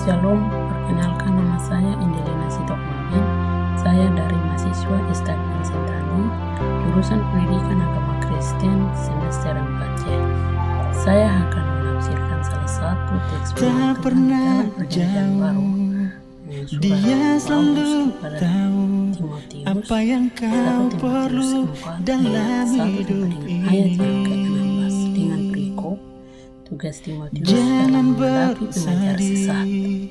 Shalom, perkenalkan nama saya Indelina Sitokmabin. Saya dari mahasiswa Istak Sentani, jurusan Pendidikan Agama Kristen semester 4C. Saya akan menafsirkan salah satu teks Tak pernah dalam Perjanjian Baru. Dia selalu kepada tahu Timotius, apa yang 1 kau Timotius perlu 4 dalam ayat 1 hidup dengan ayat yang ini. ke-16 dengan perikop tugas Timotius Jangan dalam menghadapi pengajar sesat. bersedih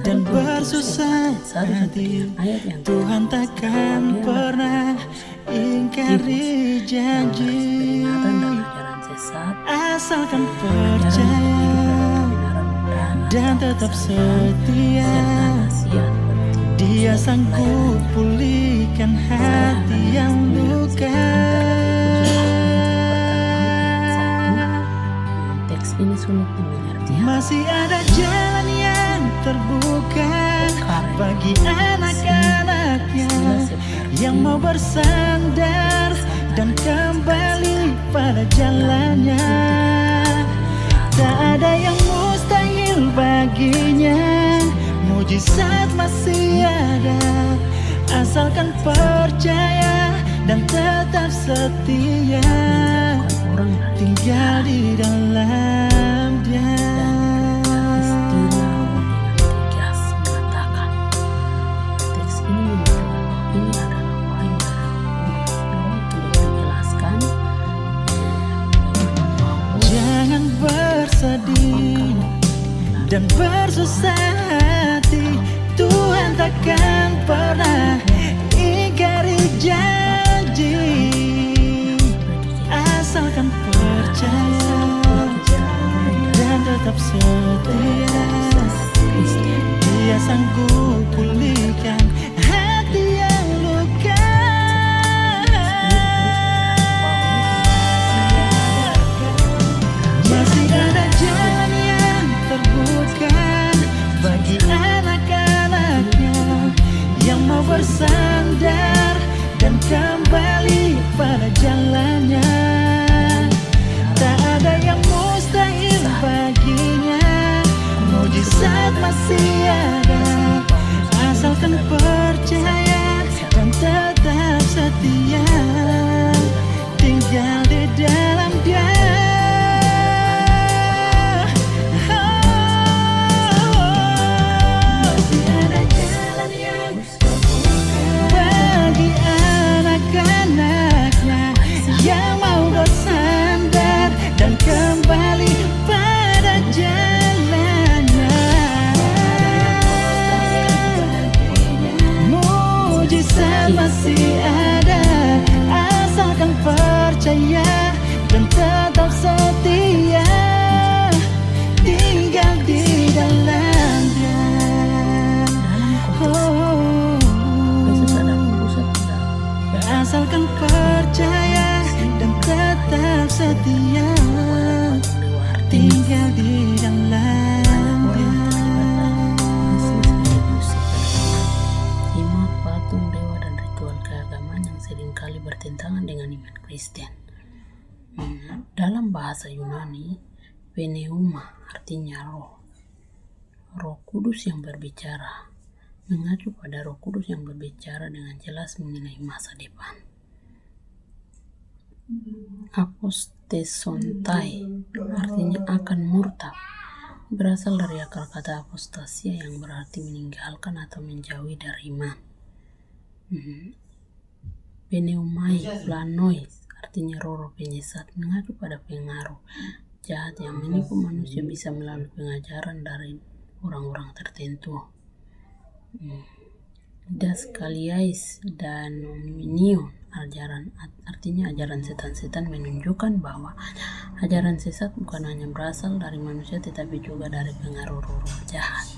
dan bersusah hati. Tuhan takkan pernah ingkari janji, asalkan percaya dan tetap setia. Dia sanggup pulihkan hati yang luka. Teks ini sulit dimengerti. Masih ada jalan yang terbuka bagi anak-anaknya yang mau bersandar dan kembali pada jalannya. Tak ada yang mustahil baginya, mujizat masih ada, asalkan percaya dan tetap setia, tinggal di dalam Dia. Tegas mengatakan, teks ini adalah wahyu untuk menjelaskan Jangan bersedih dan bersusah hati. Tuhan takkan pernah ingkari janji, asalkan percaya dan tetap setia. Dia sanggup pulihkan hati yang luka. Masih ada jalan yang terbuka bagi anak-anaknya yang mau bersandar dan kembali pada jalannya. Tak ada yang mustahil baginya, mujizat masih ada, asalkan percaya dan tetap setia, tinggal di dalam Dia. Masih ada jalan yang bagi anak-anaknya yang mau bersandar dan kembali pada jalannya. Mujizat masih ada, asalkan percaya dan tetap setia, tinggal di dalam Dia. Asalkan percaya dan tetap setia, tinggal di dalam Dia. Simak patung dewa dan ritual keagamaan yang seringkali bertentangan dengan iman Kristen. Dalam bahasa Yunani, pneuma artinya roh. Roh Kudus yang berbicara, mengacu pada Roh Kudus yang berbicara dengan jelas mengenai masa depan. Apostesontai artinya akan murtad, berasal dari akar kata apostasia yang berarti meninggalkan atau menjauhi dari iman. Pneumai planoi artinya roh penyesat, mengacu pada pengaruh jahat yang menipu manusia bisa melalui pengajaran dari orang-orang tertentu. Daskaliais dan Nominion artinya ajaran setan-setan, menunjukkan bahwa ajaran sesat bukan hanya berasal dari manusia tetapi juga dari pengaruh roh jahat.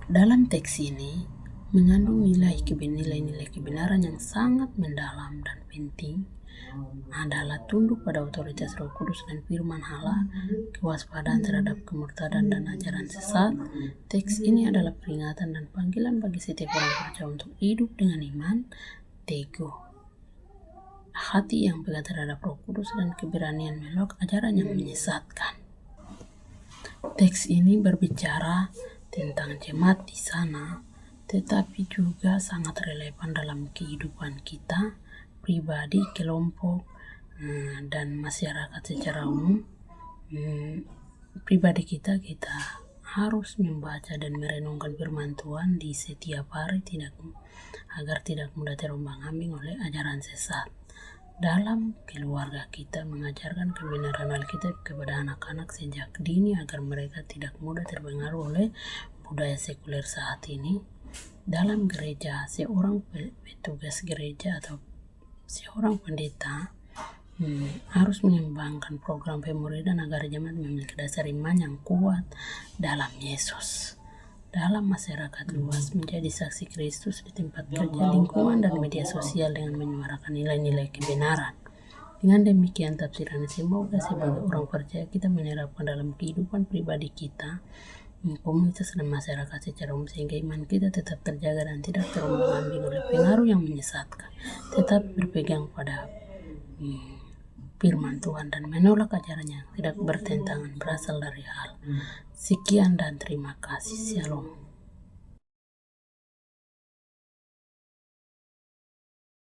Dalam teks ini mengandung nilai-nilai kebenaran yang sangat mendalam dan penting, adalah tunduk pada otoritas Roh Kudus dan firman Allah, kewaspadaan terhadap kemurtadan dan ajaran sesat. Teks ini adalah peringatan dan panggilan bagi setiap orang percaya untuk hidup dengan iman, teguh, hati yang pegang terhadap Roh Kudus dan keberanian menolak ajaran yang menyesatkan. Teks ini berbicara tentang jemaat di sana, tetapi juga sangat relevan dalam kehidupan kita, pribadi, kelompok, dan masyarakat secara umum. Pribadi kita harus membaca dan merenungkan firman Tuhan di setiap hari agar tidak mudah terombang-ambing oleh ajaran sesat. Dalam keluarga kita mengajarkan kebenaran Alkitab kepada anak-anak sejak dini agar mereka tidak mudah terpengaruh oleh budaya sekuler saat ini. Dalam gereja, seorang petugas gereja atau seorang pendeta harus mengembangkan program pemuridan agar jemaat memiliki dasar iman yang kuat dalam Yesus. Dalam masyarakat luas, menjadi saksi Kristus di tempat kerja, lingkungan, dan media sosial dengan menyuarakan nilai-nilai kebenaran. Dengan demikian tafsiran, semoga sebagai orang percaya kita menerapkan dalam kehidupan pribadi kita, komunitas dan masyarakat secara umum, sehingga iman kita tetap terjaga dan tidak terombang-ambing oleh pengaruh yang menyesatkan. Tetap berpegang pada firman Tuhan dan menolak ajaran yang tidak bertentangan berasal dari hal. Sekian dan terima kasih. Shalom.